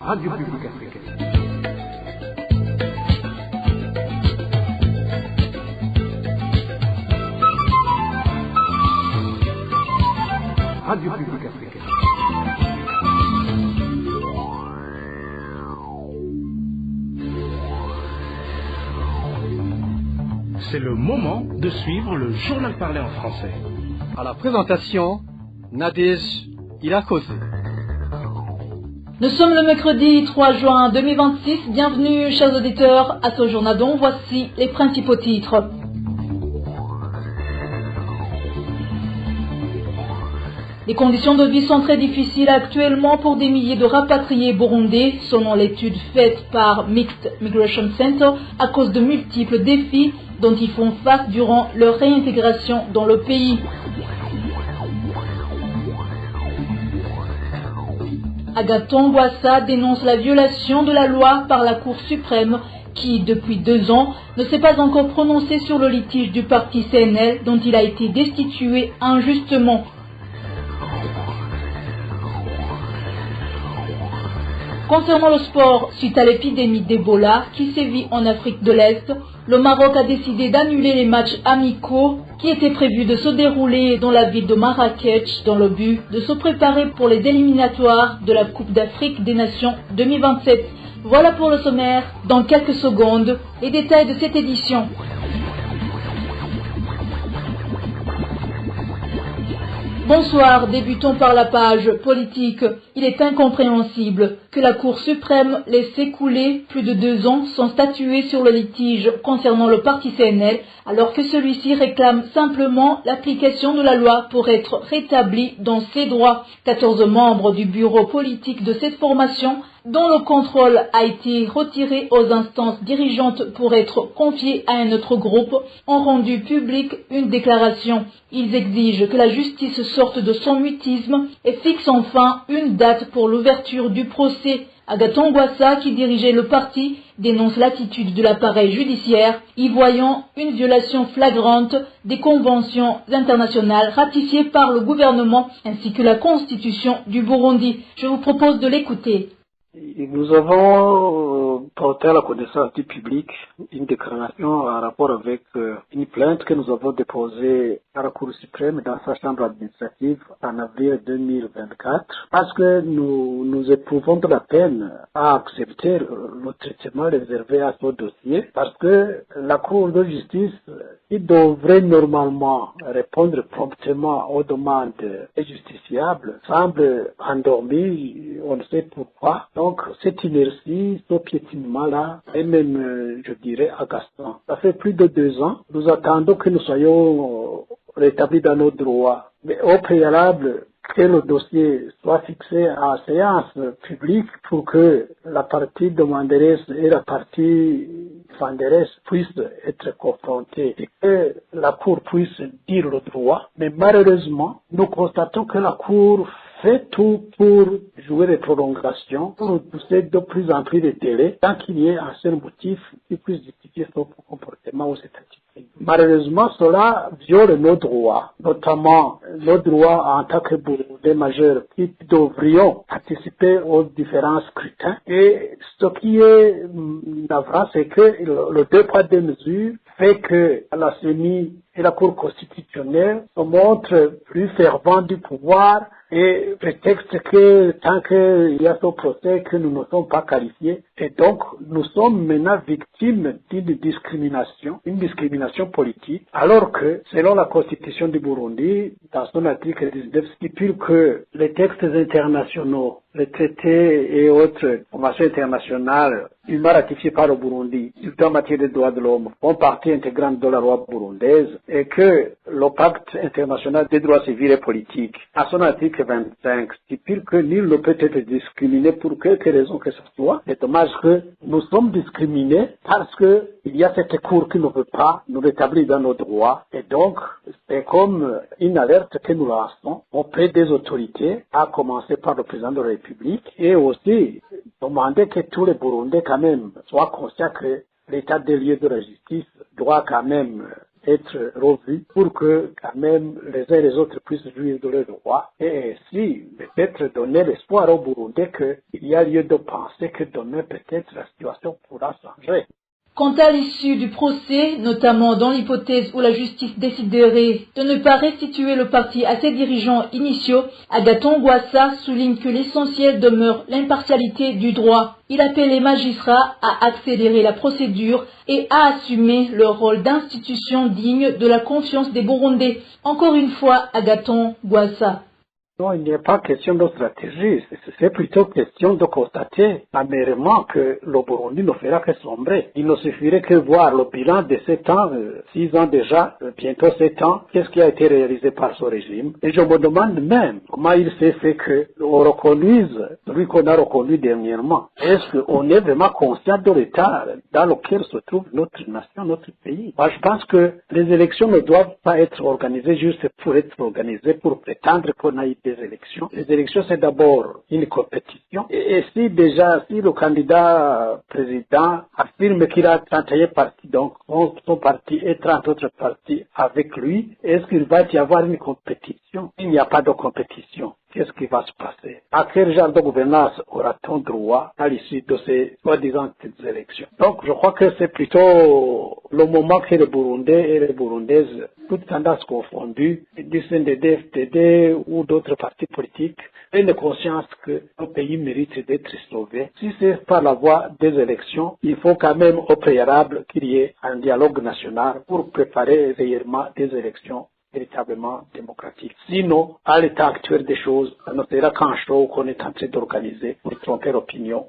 Radio Publique Africaine. Radio Publique Africaine. C'est le moment de suivre le journal parlé en français. À la présentation, Nadège Ilakose. Nous sommes le mercredi 3 juin 2026. Bienvenue, chers auditeurs, à ce journal dont voici les principaux titres. Les conditions de vie sont très difficiles actuellement pour des milliers de rapatriés burundais, selon l'étude faite par Mixed Migration Center, à cause de multiples défis dont ils font face durant leur réintégration dans le pays. Agathon Rwasa dénonce la violation de la loi par la Cour suprême qui, depuis 2 ans, ne s'est pas encore prononcée sur le litige du parti CNL dont il a été destitué injustement. Concernant le sport, suite à l'épidémie d'Ebola qui sévit en Afrique de l'Est, le Maroc a décidé d'annuler les matchs amicaux qui étaient prévus de se dérouler dans la ville de Marrakech dans le but de se préparer pour les éliminatoires de la Coupe d'Afrique des Nations 2027. Voilà pour le sommaire. Dans quelques secondes, les détails de cette édition. Bonsoir, débutons par la page politique. Il est incompréhensible que la Cour suprême laisse s'écouler plus de 2 ans sans statuer sur le litige concernant le parti CNL, alors que celui-ci réclame simplement l'application de la loi pour être rétabli dans ses droits. 14 membres du bureau politique de cette formation, dont le contrôle a été retiré aux instances dirigeantes pour être confié à un autre groupe, ont rendu publique une déclaration. Ils exigent que la justice sorte de son mutisme et fixe enfin une date pour l'ouverture du procès. Agathon Rwasa, qui dirigeait le parti, dénonce l'attitude de l'appareil judiciaire, y voyant une violation flagrante des conventions internationales ratifiées par le gouvernement ainsi que la constitution du Burundi. Je vous propose de l'écouter. Nous avons porté à la connaissance du public une déclaration en rapport avec une plainte que nous avons déposée à la Cour suprême dans sa chambre administrative en avril 2024 parce que nous éprouvons de la peine à accepter le traitement réservé à ce dossier parce que la Cour de justice qui devrait normalement répondre promptement aux demandes des justiciables semble endormie, on ne sait pourquoi. Donc, cette inertie, ce piétinement-là est même, je dirais, agaçant. Ça fait plus de 2 ans. Nous attendons que nous soyons rétablis dans nos droits. Mais au préalable, que le dossier soit fixé en séance publique pour que la partie demanderesse et la partie défenderesse puissent être confrontées et que la Cour puisse dire le droit. Mais malheureusement, nous constatons que la Cour fait tout pour jouer les prolongations, pour repousser de plus en plus les délais, tant qu'il y ait un seul motif qui puisse justifier son comportement ou cette attitude. Malheureusement, cela viole nos droits, notamment nos droits en tant que Burundais majeurs qui devrions participer aux différents scrutins. Et ce qui est navrant, c'est que le 2 poids 2 mesures fait que la CENI et la Cour constitutionnelle se montrent plus fervents du pouvoir et prétexte que tant qu'il y a ce procès que nous ne sommes pas qualifiés. Et donc, nous sommes maintenant victimes d'une discrimination politique, alors que, selon la Constitution du Burundi, dans son article 19, stipule que les textes internationaux, les traités et autres conventions internationales ratifiées par le Burundi, surtout en matière des droits de l'homme, font partie intégrante de la loi burundaise et que le pacte international des droits civils et politiques, à son article 25, stipule que nul ne peut être discriminé pour quelque raison que ce soit. C'est dommage que nous sommes discriminés parce que il y a cette Cour qui ne veut pas nous rétablir dans nos droits. Et donc, c'est comme une alerte que nous lançons auprès des autorités, à commencer par le président de la République, et aussi demander que tous les Burundais quand même soient conscients que l'état des lieux de la justice doit quand même être revue pour que quand même les uns et les autres puissent jouir de leurs droits et ainsi peut-être donner l'espoir au Burundais qu'il y a lieu de penser que demain peut-être la situation pourra changer. Quant à l'issue du procès, notamment dans l'hypothèse où la justice déciderait de ne pas restituer le parti à ses dirigeants initiaux, Agathon Rwasa souligne que l'essentiel demeure l'impartialité du droit. Il appelle les magistrats à accélérer la procédure et à assumer leur rôle d'institution digne de la confiance des Burundais. Encore une fois, Agathon Rwasa. Non, il n'y a pas question de stratégie, c'est plutôt question de constater amèrement que le Burundi ne fera que sombrer. Il ne suffirait que voir le bilan de 7 ans, 6 ans déjà, bientôt 7 ans, qu'est-ce qui a été réalisé par ce régime. Et je me demande même comment il s'est fait qu'on reconnaisse celui qu'on a reconnu dernièrement. Est-ce qu'on est vraiment conscient de l'état dans lequel se trouve notre nation, notre pays? Moi, je pense que les élections ne doivent pas être organisées juste pour être organisées, pour prétendre qu'on a eu des élections. Les élections, c'est d'abord une compétition. Et si le candidat président affirme qu'il a 31 partis, donc son parti et 30 autres partis avec lui, est-ce qu'il va y avoir une compétition? Il n'y a pas de compétition. Qu'est-ce qui va se passer? À quel genre de gouvernance aura-t-on droit à l'issue de ces soi-disant élections? Donc, je crois que c'est plutôt le moment que les Burundais et les Burundaises, toutes tendances confondues, du CNDD, FDD ou d'autres partis politiques, aient une conscience que le pays mérite d'être sauvé. Si c'est par la voie des élections, il faut quand même au préalable qu'il y ait un dialogue national pour préparer réellement des élections véritablement démocratique. Sinon, à l'état actuel des choses, ça ne sera qu'un show qu'on est en train d'organiser pour tromper l'opinion.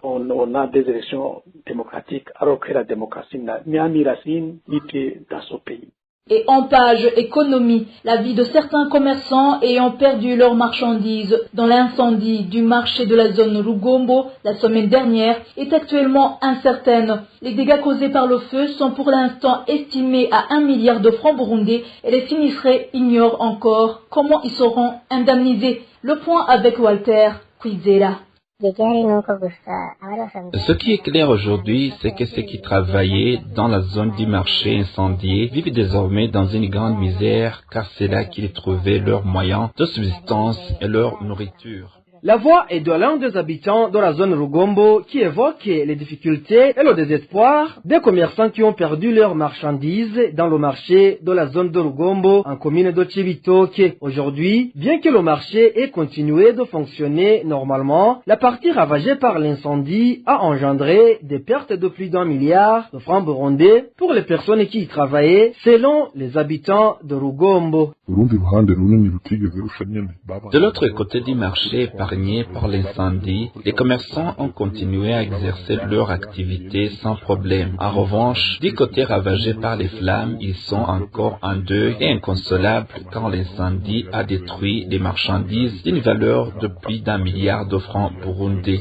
On a des élections démocratiques alors que la démocratie n'a ni racine ni pied dans ce pays. Et en page économie, la vie de certains commerçants ayant perdu leurs marchandises dans l'incendie du marché de la zone Rugombo la semaine dernière est actuellement incertaine. Les dégâts causés par le feu sont pour l'instant estimés à 1 milliard de francs burundais et les sinistrés ignorent encore comment ils seront indemnisés. Le point avec Walter Kwizera. Ce qui est clair aujourd'hui, c'est que ceux qui travaillaient dans la zone du marché incendié vivent désormais dans une grande misère car c'est là qu'ils trouvaient leurs moyens de subsistance et leur nourriture. La voix est de l'un des habitants de la zone Rugombo qui évoque les difficultés et le désespoir des commerçants qui ont perdu leurs marchandises dans le marché de la zone de Rugombo en commune de Chibitoke. Aujourd'hui, bien que le marché ait continué de fonctionner normalement, la partie ravagée par l'incendie a engendré des pertes de plus d'1 milliard de francs burundais pour les personnes qui y travaillaient, selon les habitants de Rugombo. De l'autre côté du marché épargné par l'incendie, les commerçants ont continué à exercer leur activité sans problème. En revanche, du côté ravagé par les flammes, ils sont encore en deuil et inconsolables car l'incendie a détruit des marchandises d'une valeur de plus d'1 milliard de francs burundais.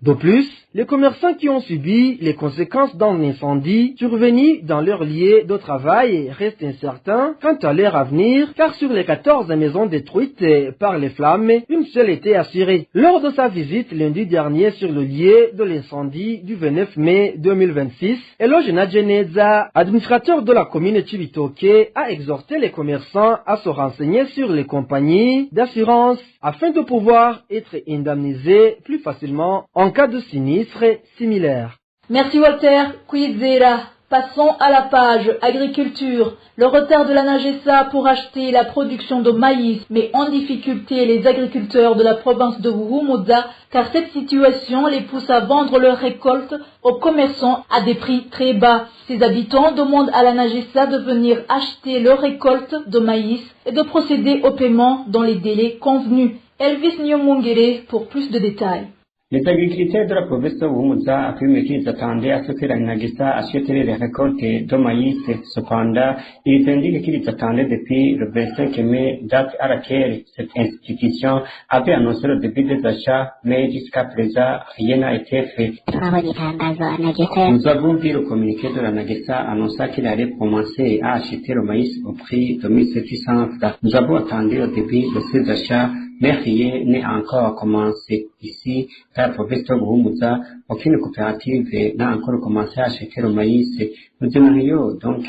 De plus, les commerçants qui ont subi les conséquences d'un incendie survenu dans leur lieu de travail restent incertains quant à leur avenir, car sur les 14 maisons détruites par les flammes, une seule était assurée. Lors de sa visite lundi dernier sur le lieu de l'incendie du 29 mai 2026, Eloge Nadjeneza, administrateur de la commune Chibitoke, a exhorté les commerçants à se renseigner sur les compagnies d'assurance afin de pouvoir être indemnisés plus facilement en cas de sinistre similaire. Merci Walter Kwizera. Passons à la page agriculture. Le retard de la NAGESA pour acheter la production de maïs met en difficulté les agriculteurs de la province de Vuhumuza car cette situation les pousse à vendre leurs récoltes aux commerçants à des prix très bas. Ces habitants demandent à la NAGESA de venir acheter leurs récoltes de maïs et de procéder au paiement dans les délais convenus. Elvis Nyomungere pour plus de détails. Les agriculteurs de la province de Vuhumuza affirment qu'ils attendaient à ce que la NAGESA achète les récoltes de maïs. Cependant, ils indiquent qu'ils attendaient depuis le 25 mai, date à laquelle cette institution avait annoncé le début des achats, mais jusqu'à présent, rien n'a été fait. Nous avons vu le communiqué de la NAGESA annonçant qu'il allait commencer à acheter le maïs au prix de 1700 francs. Nous avons attendu le début de ces achats, mais rien n'est encore commencé. Ici, dans la province de Buhumuza, aucune coopérative n'a encore commencé à acheter le maïs. Nous aimerions donc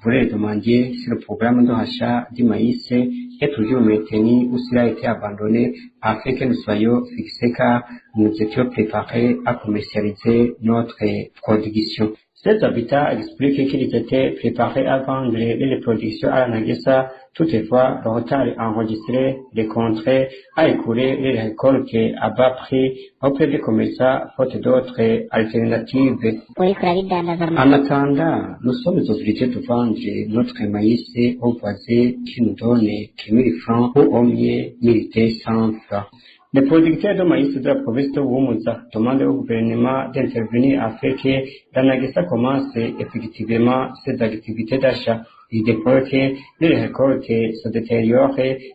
vous les demander si le programme de rachat du maïs est toujours maintenu ou s'il a été abandonné afin que nous soyons fixés car nous étions préparés à commercialiser notre production. Ces habitants expliquent qu'ils étaient préparés à vendre les productions à la Nagesa. Toutefois, le retard enregistré des contrats a écoulé les récoltes à bas prix auprès des commerçants faute d'autres alternatives. En attendant, nous sommes obligés de vendre notre maïs aux voisins qui nous donnent 1000 francs ou au mieux 1200 francs. Les producteurs de maïs de la province de Buhumuza demandent au gouvernement d'intervenir afin que la Nagesa commence effectivement ses activités d'achat. Ils déplorent que les récoltes se détériorent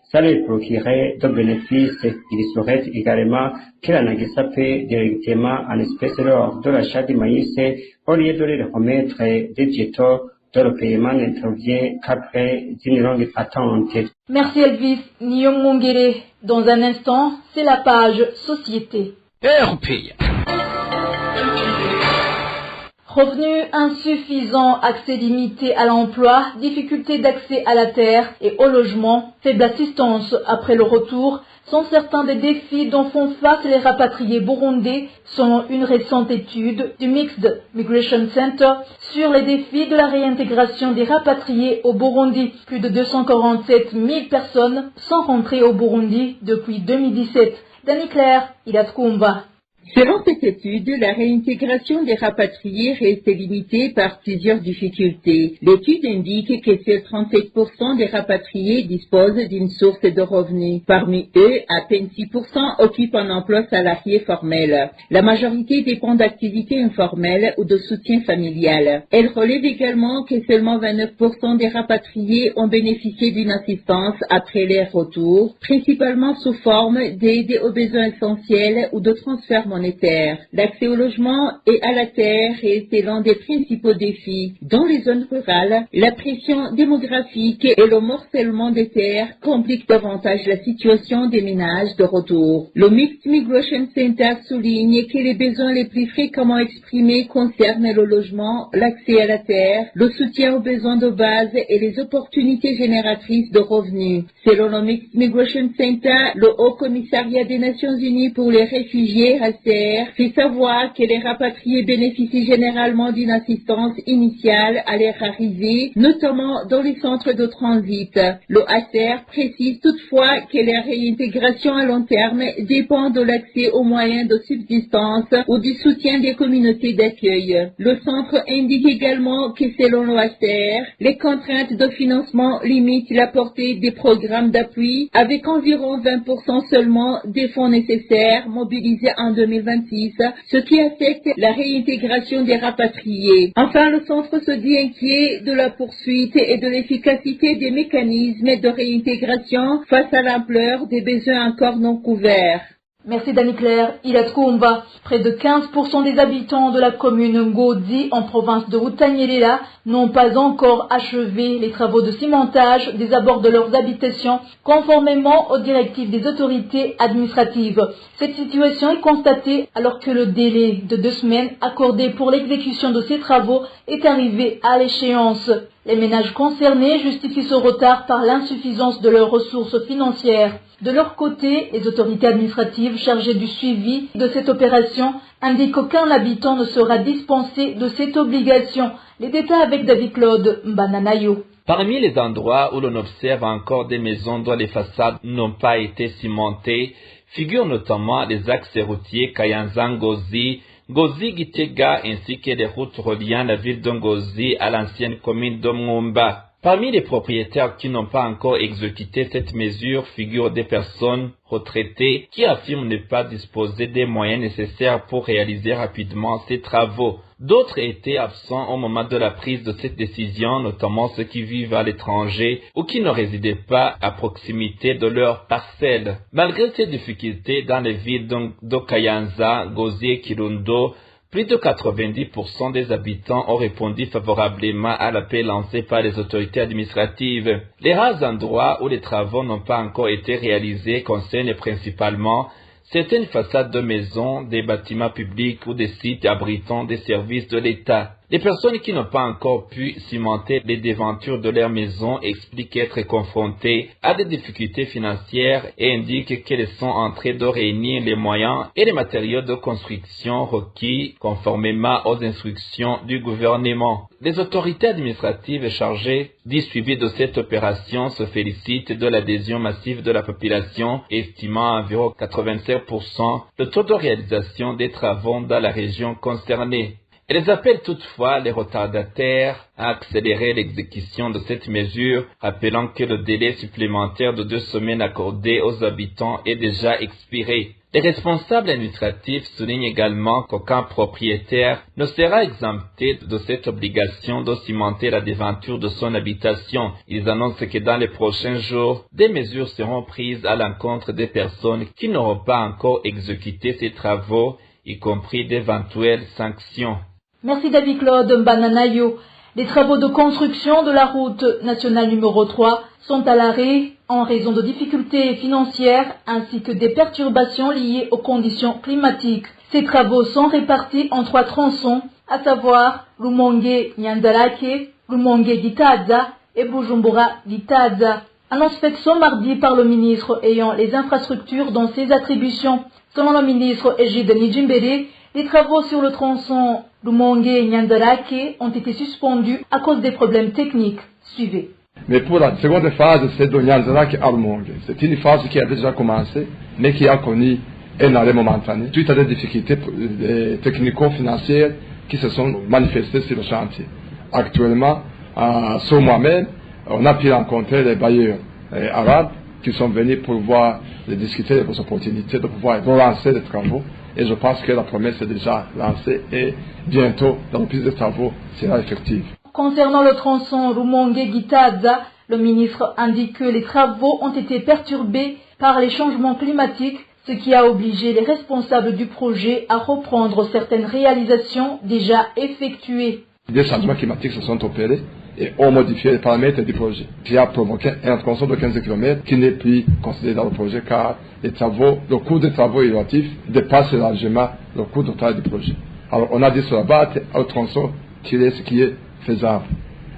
sans les procurer de bénéfices. Ils souhaitent également que la Nagesa paie directement en espèces lors de l'achat du maïs au lieu de les remettre des jetos. Le paiement n'intervient qu'après une longue attente. Merci Elvis Nyongongere. Dans un instant, c'est la page Société. Revenus insuffisants, accès limité à l'emploi, difficulté d'accès à la terre et au logement, faible assistance après le retour sont certains des défis dont font face les rapatriés burundais selon une récente étude du Mixed Migration Center sur les défis de la réintégration des rapatriés au Burundi. Plus de 247 000 personnes sont rentrées au Burundi depuis 2017. Dani Claire, Ilatkumba. Selon cette étude, la réintégration des rapatriés reste limitée par plusieurs difficultés. L'étude indique que seuls 37% des rapatriés disposent d'une source de revenus. Parmi eux, à peine 6% occupent un emploi salarié formel. La majorité dépend d'activités informelles ou de soutien familial. Elle relève également que seulement 29% des rapatriés ont bénéficié d'une assistance après leur retour, principalement sous forme d'aide aux besoins essentiels ou de transfert monétaire. L'accès au logement et à la terre est l'un des principaux défis. Dans les zones rurales, la pression démographique et le morcellement des terres compliquent davantage la situation des ménages de retour. Le Mixed Migration Center souligne que les besoins les plus fréquemment exprimés concernent le logement, l'accès à la terre, le soutien aux besoins de base et les opportunités génératrices de revenus. Selon le Mixed Migration Center, le Haut Commissariat des Nations Unies pour les réfugiés fait savoir que les rapatriés bénéficient généralement d'une assistance initiale à leur arrivée, notamment dans les centres de transit. Le HCR précise toutefois que leur réintégration à long terme dépend de l'accès aux moyens de subsistance ou du soutien des communautés d'accueil. Le centre indique également que selon le HCR, les contraintes de financement limitent la portée des programmes d'appui avec environ 20% seulement des fonds nécessaires mobilisés en 2026, ce qui affecte la réintégration des rapatriés. Enfin, le centre se dit inquiet de la poursuite et de l'efficacité des mécanismes de réintégration face à l'ampleur des besoins encore non couverts. Merci Dani Claire. Ilatkumba. Près de 15% des habitants de la commune Ngodi en province de Butanyerera n'ont pas encore achevé les travaux de cimentage des abords de leurs habitations conformément aux directives des autorités administratives. Cette situation est constatée alors que le délai de 2 semaines accordé pour l'exécution de ces travaux est arrivé à l'échéance. Les ménages concernés justifient ce retard par l'insuffisance de leurs ressources financières. De leur côté, les autorités administratives chargées du suivi de cette opération indiquent qu'aucun habitant ne sera dispensé de cette obligation. Les détails avec David Claude Mbananayo. Parmi les endroits où l'on observe encore des maisons dont les façades n'ont pas été cimentées, figurent notamment les axes routiers Kayanza-Ngozi, Ngozi-Gitega ainsi que les routes reliant la ville de Ngozi à l'ancienne commune de Mwumba. Parmi les propriétaires qui n'ont pas encore exécuté cette mesure figurent des personnes retraitées qui affirment ne pas disposer des moyens nécessaires pour réaliser rapidement ces travaux. D'autres étaient absents au moment de la prise de cette décision, notamment ceux qui vivent à l'étranger ou qui ne résidaient pas à proximité de leur parcelle. Malgré ces difficultés dans les villes de Kayanza, Ngozi et Kirundo, Plus de 90% des habitants ont répondu favorablement à l'appel lancé par les autorités administratives. Les rares endroits où les travaux n'ont pas encore été réalisés concernent principalement certaines façades de maisons, des bâtiments publics ou des sites abritant des services de l'État. Les personnes qui n'ont pas encore pu cimenter les devantures de leur maison expliquent être confrontées à des difficultés financières et indiquent qu'elles sont en train de réunir les moyens et les matériaux de construction requis conformément aux instructions du gouvernement. Les autorités administratives chargées du suivi de cette opération se félicitent de l'adhésion massive de la population, estimant à environ 85% le taux de réalisation des travaux dans la région concernée. Elles appellent toutefois les retardataires à accélérer l'exécution de cette mesure, rappelant que le délai supplémentaire de 2 semaines accordé aux habitants est déjà expiré. Les responsables administratifs soulignent également qu'aucun propriétaire ne sera exempté de cette obligation de cimenter la devanture de son habitation. Ils annoncent que dans les prochains jours, des mesures seront prises à l'encontre des personnes qui n'auront pas encore exécuté ces travaux, y compris d'éventuelles sanctions. Merci David Claude Mbananayo. Les travaux de construction de la route nationale numéro 3 sont à l'arrêt en raison de difficultés financières ainsi que des perturbations liées aux conditions climatiques. Ces travaux sont répartis en 3 tronçons, à savoir Rumonge-Nyandarake, Rumonge-Gitaza et Bujumbura-Gitaza. Annonce faite ce mardi par le ministre ayant les infrastructures dans ses attributions. Selon le ministre Egide Nijimbere, les travaux sur le tronçon Rumonge-Nyandarake ont été suspendus à cause des problèmes techniques. Suivez. Mais pour la seconde phase, c'est de Nyandarake à Rumonge. C'est une phase qui a déjà commencé, mais qui a connu un arrêt momentané, suite à des difficultés technico-financières qui se sont manifestées sur le chantier. Actuellement, ce mois-même, on a pu rencontrer les bailleurs arabes qui sont venus pour voir et discuter des opportunités de pouvoir relancer les travaux. Et je pense que la promesse est déjà lancée et bientôt la reprise des travaux sera effective. Concernant le tronçon Rumonge-Gitaza, le ministre indique que les travaux ont été perturbés par les changements climatiques, ce qui a obligé les responsables du projet à reprendre certaines réalisations déjà effectuées. Des changements climatiques se sont opérés et ont modifié les paramètres du projet, qui a provoqué un tronçon de 15 km qui n'est plus considéré dans le projet car le coût des travaux relatifs dépasse largement le coût total du projet. Alors on a dû se rabattre au tronçon qui est ce qui est faisable.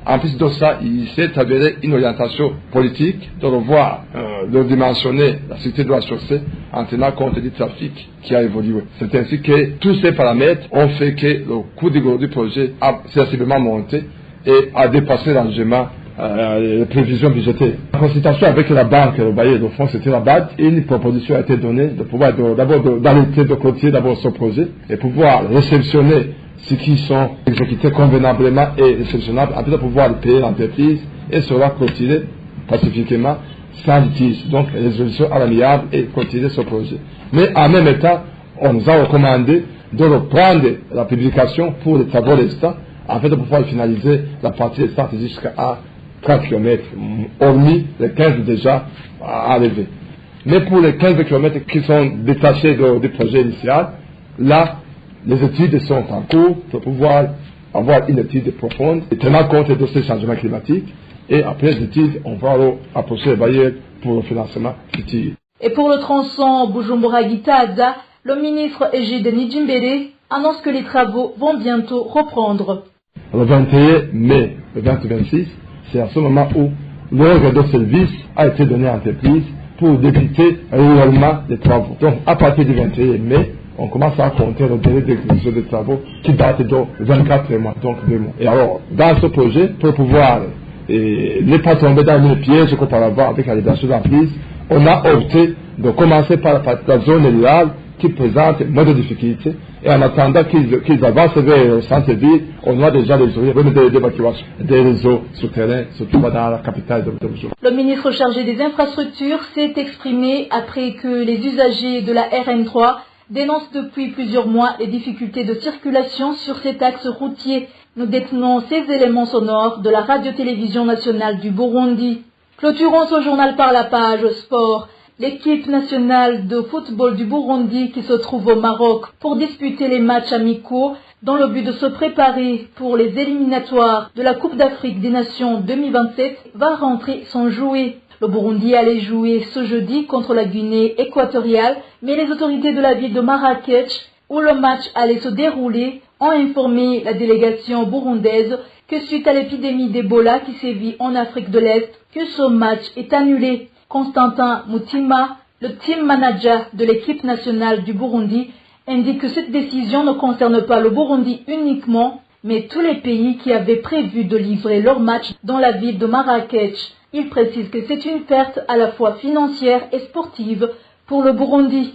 En plus de ça, il s'est avéré une orientation politique de revoir, de dimensionner la sécurité de la chaussée en tenant compte du trafic qui a évolué. C'est ainsi que tous ces paramètres ont fait que le coût du projet a sensiblement monté et a dépassé largement les prévisions budgétaires. En consultation avec la banque, le bailleur de fonds, c'était la BAD, une proposition a été donnée de pouvoir d'abord d'arrêter de continuer d'abord ce projet et pouvoir réceptionner ceux qui sont exécutés convenablement et réceptionnables, afin de pouvoir payer l'entreprise et cela continuer pacifiquement sans litige. Donc résolution à l'amiable et continuer ce projet. Mais en même temps, on nous a recommandé de reprendre la publication pour les travaux restants afin de pouvoir finaliser la partie restante jusqu'à 3 km, hormis les 15 déjà enlevés. Mais pour les 15 km qui sont détachés du projet initial, là, les études sont en cours pour pouvoir avoir une étude profonde et tenant compte de ces changements climatiques. Et après les études, on va approcher les bailleurs pour le financement futur. Et pour le tronçon Bujumbura-Gitaza, le ministre Egide Nijimbere annonce que les travaux vont bientôt reprendre. Le 21 mai, le 2026, c'est à ce moment où l'ordre de service a été donné à l'entreprise pour débuter réellement les travaux. Donc, à partir du 21 mai, on commence à compter le délai d'exécution des travaux qui date de 24 mois, donc 2 mois. Et alors, dans ce projet, pour pouvoir ne pas tomber dans une piège qu'auparavant avec la libération d'emprise, on a opté de commencer par la zone rurale qui présente moins de difficultés. Et en attendant qu'ils avancent vers le centre-ville, on a déjà des évacuations, des réseaux souterrains, surtout dans la capitale de Bujumbura. Le ministre chargé des infrastructures s'est exprimé après que les usagers de la RN3 dénoncent depuis plusieurs mois les difficultés de circulation sur cet axe routier. Nous détenons ces éléments sonores de la radio-télévision nationale du Burundi. Clôturons ce journal par la page sport. L'équipe nationale de football du Burundi qui se trouve au Maroc pour disputer les matchs amicaux dans le but de se préparer pour les éliminatoires de la Coupe d'Afrique des Nations 2027 va rentrer sans jouer. Le Burundi allait jouer ce jeudi contre la Guinée équatoriale, mais les autorités de la ville de Marrakech, où le match allait se dérouler, ont informé la délégation burundaise que suite à l'épidémie d'Ebola qui sévit en Afrique de l'Est, que ce match est annulé. Constantin Mutima, le team manager de l'équipe nationale du Burundi, indique que cette décision ne concerne pas le Burundi uniquement, mais tous les pays qui avaient prévu de livrer leur match dans la ville de Marrakech. Il précise que c'est une perte à la fois financière et sportive pour le Burundi.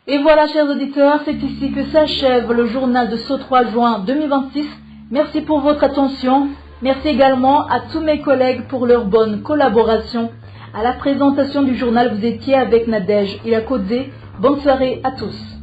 Et voilà, chers auditeurs, c'est ici que s'achève le journal de ce 3 juin 2026. Merci pour votre attention. Merci également à tous mes collègues pour leur bonne collaboration. À la présentation du journal, vous étiez avec Nadège Ilakodze. Bonne soirée à tous.